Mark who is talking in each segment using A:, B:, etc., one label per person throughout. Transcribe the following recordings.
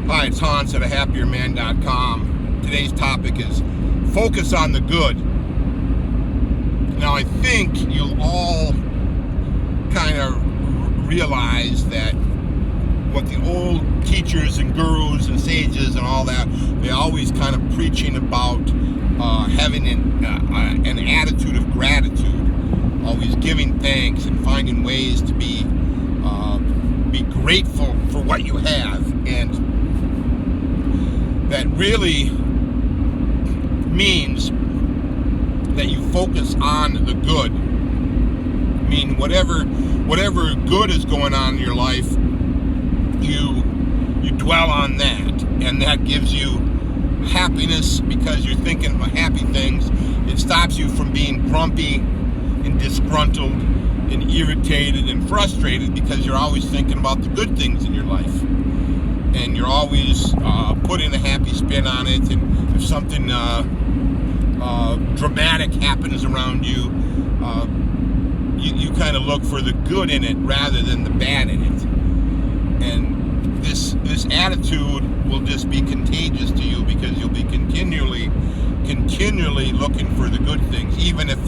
A: Hi, it's Hans at ahappierman.com. Today's topic is focus on the good. Now, I think you'll all kind of realize that what the old teachers and gurus and sages and all that, they always kind of preaching about having an attitude of gratitude, always giving thanks and finding ways to be grateful for what you have. And that really means that you focus on the good. I mean, whatever good is going on in your life, you dwell on that, and that gives you happiness because you're thinking of happy things. It stops you from being grumpy and disgruntled and irritated and frustrated because you're always thinking about the good things in your life. And you're always putting a happy spin on it. And if something dramatic happens around you, you kind of look for the good in it rather than the bad in it. And this attitude will just be contagious to you because you'll be continually looking for the good things, even if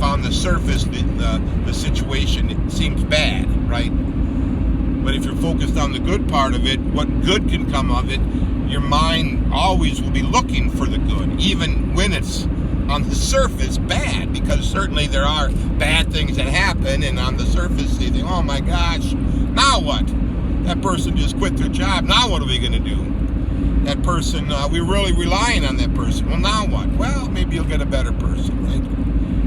A: on the surface the situation seems bad, right? But if you're focused on the good part of it, what good can come of it, your mind always will be looking for the good, even when it's on the surface bad, because certainly there are bad things that happen, and on the surface you think, oh my gosh, now what? That person just quit their job, now what are we going to do? That person, we're really relying on that person, well now what? Well, maybe you'll get a better person, right?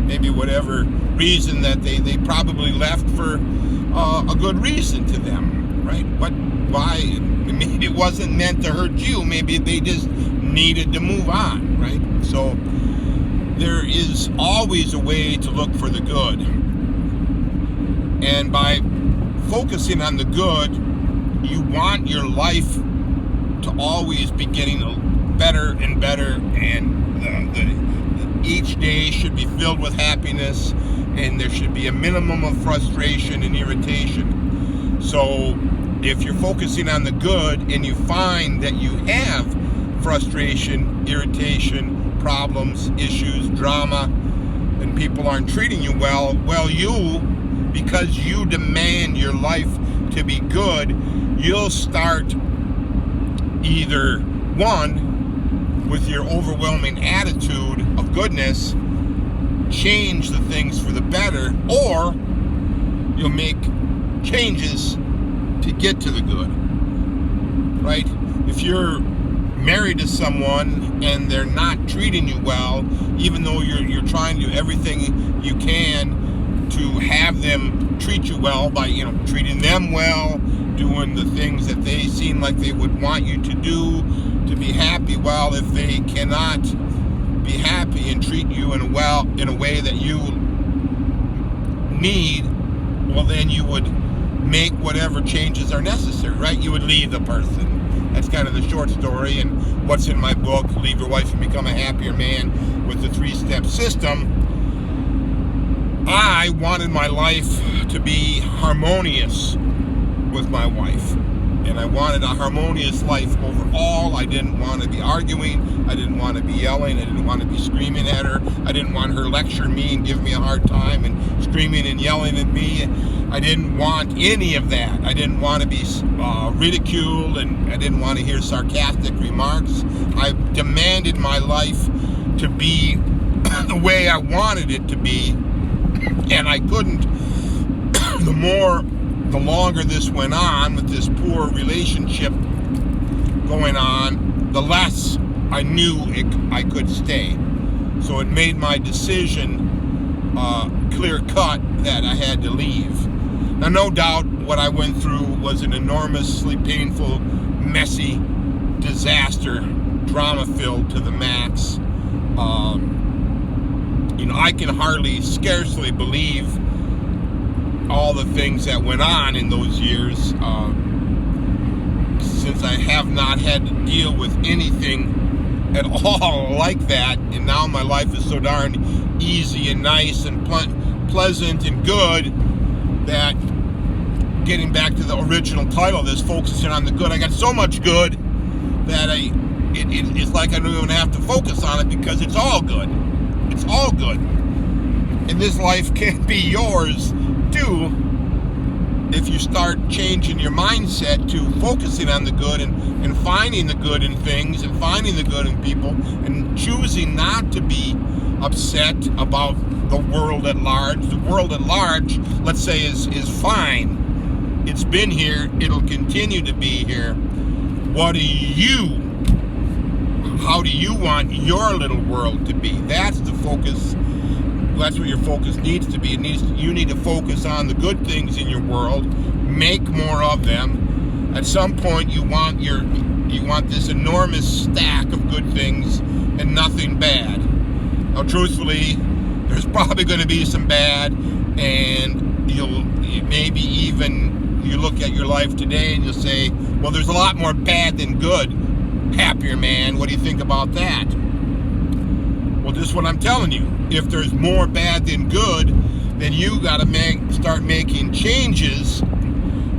A: Maybe whatever reason that they probably left for a good reason to them, right? Why? Maybe it wasn't meant to hurt you. Maybe they just needed to move on, right? So there is always a way to look for the good. And by focusing on the good, you want your life to always be getting better and better, and each day should be filled with happiness, and there should be a minimum of frustration and irritation. So if you're focusing on the good and you find that you have frustration, irritation, problems, issues, drama, and people aren't treating you well, because you demand your life to be good, you'll start either, one, with your overwhelming attitude of goodness, change the things for the better, or you'll make changes to get to the good, right? If you're married to someone and they're not treating you well, even though you're trying to do everything you can to have them treat you well by, treating them well, doing the things that they seem like they would want you to do to be happy. Well, if they cannot be happy and treat you in a way that you need, well, then you would make whatever changes are necessary, right? You would leave the person. That's kind of the short story, and what's in my book, Leave Your Wife and Become a Happier Man, with the 3-step system. I wanted my life to be harmonious with my wife, and I wanted a harmonious life overall. I didn't want to be arguing, I didn't want to be yelling, I didn't want to be screaming at her, I didn't want her lecturing me and give me a hard time and screaming and yelling at me. I didn't want any of that. I didn't want to be ridiculed, and I didn't want to hear sarcastic remarks. I demanded my life to be the way I wanted it to be, and I couldn't. The longer this went on with this poor relationship going on, the less I knew I could stay. So it made my decision clear cut that I had to leave. Now, no doubt what I went through was an enormously painful, messy disaster, drama-filled to the max. I can scarcely believe all the things that went on in those years, since I have not had to deal with anything at all like that, and now my life is so darn easy and nice and pleasant and good that getting back to the original title of this, focusing on the good, I got so much good that it's like I don't even have to focus on it because it's all good. It's all good. And this life can be yours too if you start changing your mindset to focusing on the good and finding the good in things and finding the good in people and choosing not to be upset about the world at large. The world at large, let's say, is fine. It's been here. It'll continue to be here. How do you want your little world to be? That's the focus. That's what your focus needs to be. You need to focus on the good things in your world. Make more of them. At some point, you want this enormous stack of good things and nothing bad. Now, truthfully, there's probably going to be some bad, and you look at your life today and you'll say, well, there's a lot more bad than good. Happier man, what do you think about that? Well, this is what I'm telling you. If there's more bad than good, then you got to start making changes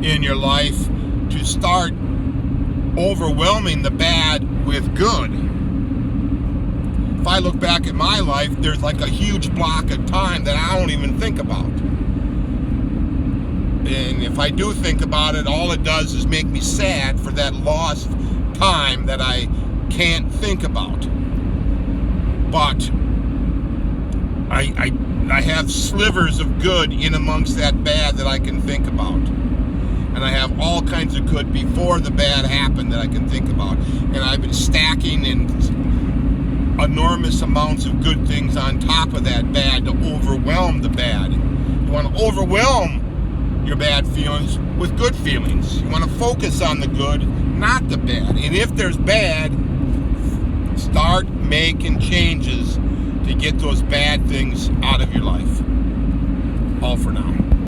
A: in your life to start overwhelming the bad with good. If I look back at my life, there's like a huge block of time that I don't even think about. And if I do think about it, all it does is make me sad for that lost time that I can't think about. But I have slivers of good in amongst that bad that I can think about. And I have all kinds of good before the bad happened that I can think about. And I've been stacking enormous amounts of good things on top of that bad to overwhelm the bad. You want to overwhelm your bad feelings with good feelings. You want to focus on the good, not the bad. And if there's bad, start making changes to get those bad things out of your life.